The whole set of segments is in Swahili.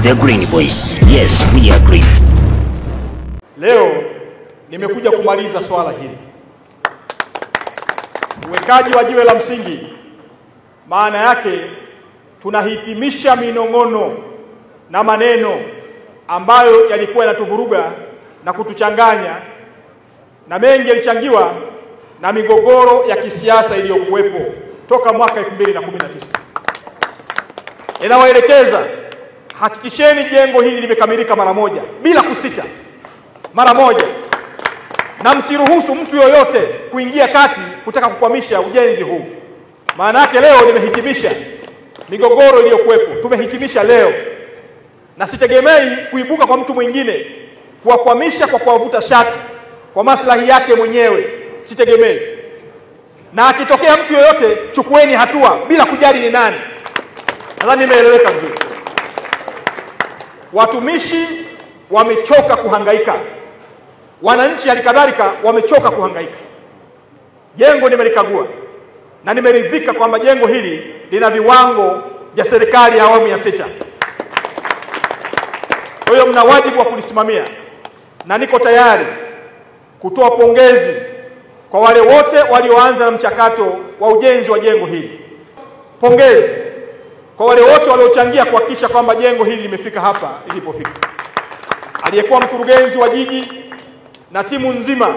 The Green Voice. Yes, we agree. Leo nimekuja kumaliza swala hili. Uwekaji wa jiwe la msingi maana yake tunahitimisha minong'ono na maneno ambayo yalikuwa yanatuvuruga na kutuchanganya, na mengi yalichangiwa na migogoro ya kisiasa iliyokuwepo toka mwaka 2019. Ninawaelekeza, hakikisheni jengo hili limekamilika mara moja bila kusita, mara moja, na msiruhusu mtu yoyote kuingia kati kutaka kukwamisha ujenzi huu. Maana yake leo nimehitimisha migogoro iliyokuwepo, tumehitimisha leo, na sitegemei kuibuka kwa mtu mwingine kuwakwamisha kwa kuwavuta shati kwa maslahi yake mwenyewe, sitegemei. Na akitokea mtu yoyote, chukueni hatua bila kujali ni nani. Nadhani nimeeleweka vizuri. Watumishi wamechoka kuhangaika, wananchi halikadhalika wamechoka kuhangaika. Jengo nimelikagua na nimeridhika kwamba jengo hili lina viwango vya serikali ya awamu ya 6. Kwa hiyo mna wajibu wa kulisimamia, na niko tayari kutoa pongezi kwa wale wote walioanza na mchakato wa ujenzi wa jengo hili. Pongezi kwa wale wote waliochangia kuhakikisha kwamba jengo hili limefika hapa lilipofika. Aliyekuwa mkurugenzi wa jiji na timu nzima,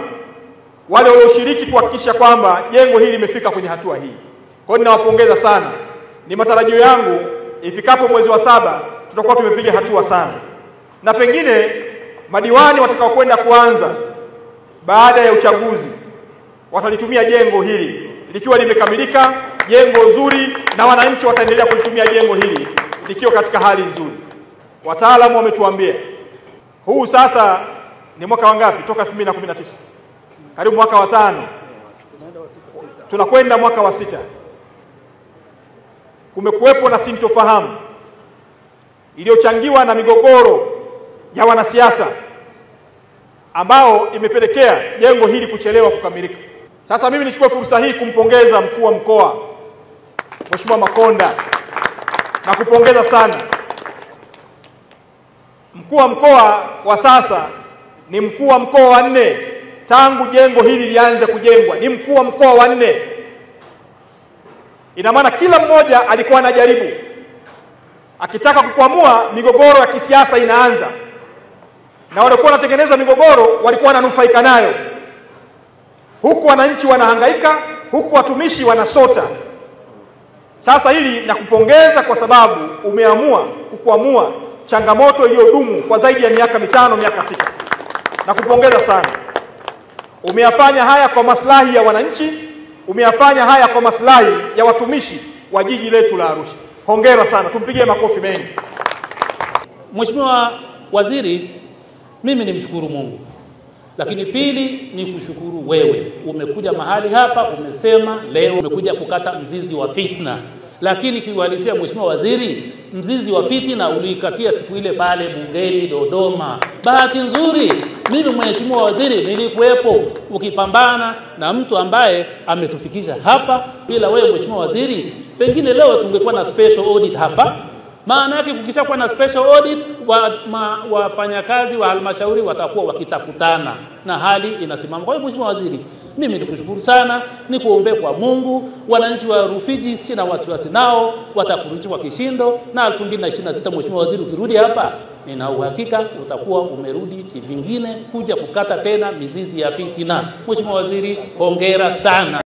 wale walioshiriki kuhakikisha kwamba jengo hili limefika kwenye hatua hii. Kwa hiyo ninawapongeza sana. Ni matarajio yangu ifikapo mwezi wa 7 tutakuwa tumepiga hatua sana, na pengine madiwani watakao kwenda kuanza baada ya uchaguzi watalitumia jengo hili likiwa limekamilika, jengo zuri, na wananchi wataendelea kulitumia jengo hili likiwa katika hali nzuri. Wataalamu wametuambia huu sasa ni mwaka wangapi toka 2019? Karibu mwaka wa 5. Tunakwenda mwaka wa 6. Kumekuwepo na sintofahamu iliyochangiwa na migogoro ya wanasiasa ambao imepelekea jengo hili kuchelewa kukamilika. Sasa mimi nichukue fursa hii kumpongeza mkuu wa mkoa Mheshimiwa Makonda, na kupongeza sana. Mkuu wa mkoa wa sasa ni mkuu wa mkoa wa 4 tangu jengo hili lianze kujengwa, ni mkuu wa mkoa wa 4. Ina maana kila mmoja alikuwa anajaribu akitaka kukwamua migogoro ya kisiasa inaanza, na walikuwa wanatengeneza migogoro walikuwa wananufaika nayo, huku wananchi wanahangaika, huku watumishi wanasota. Sasa hili nakupongeza kwa sababu umeamua kukwamua changamoto iliyodumu kwa zaidi ya miaka 5, miaka 6. Nakupongeza sana. Umeyafanya haya kwa maslahi ya wananchi, umeyafanya haya kwa maslahi ya watumishi wa jiji letu la Arusha. Hongera sana, tumpigie makofi mengi. Mheshimiwa Waziri, mimi nimshukuru Mungu, lakini pili ni kushukuru wewe. Umekuja mahali hapa umesema leo umekuja kukata mzizi wa fitna, lakini kiuhalisia Mheshimiwa Waziri, mzizi wa fitna uliikatia siku ile pale bungeni Dodoma. Bahati nzuri mimi Mheshimiwa Waziri nilikuwepo ukipambana na mtu ambaye ametufikisha hapa. Bila wewe Mheshimiwa Waziri, pengine leo tungekuwa na special audit hapa. Maana yake kukishakuwa na special audit, wafanyakazi wa halmashauri watakuwa wakitafutana na hali inasimama. Kwa hiyo Mheshimiwa Waziri, mimi nikushukuru sana, nikuombe kwa Mungu, wananchi wa Rufiji sina wasiwasi nao, watakurudisha kwa kishindo, na 2026 Mheshimiwa Waziri ukirudi hapa, nina uhakika utakuwa umerudi kivingine kuja kukata tena mizizi ya fitina. Mheshimiwa Waziri, hongera sana.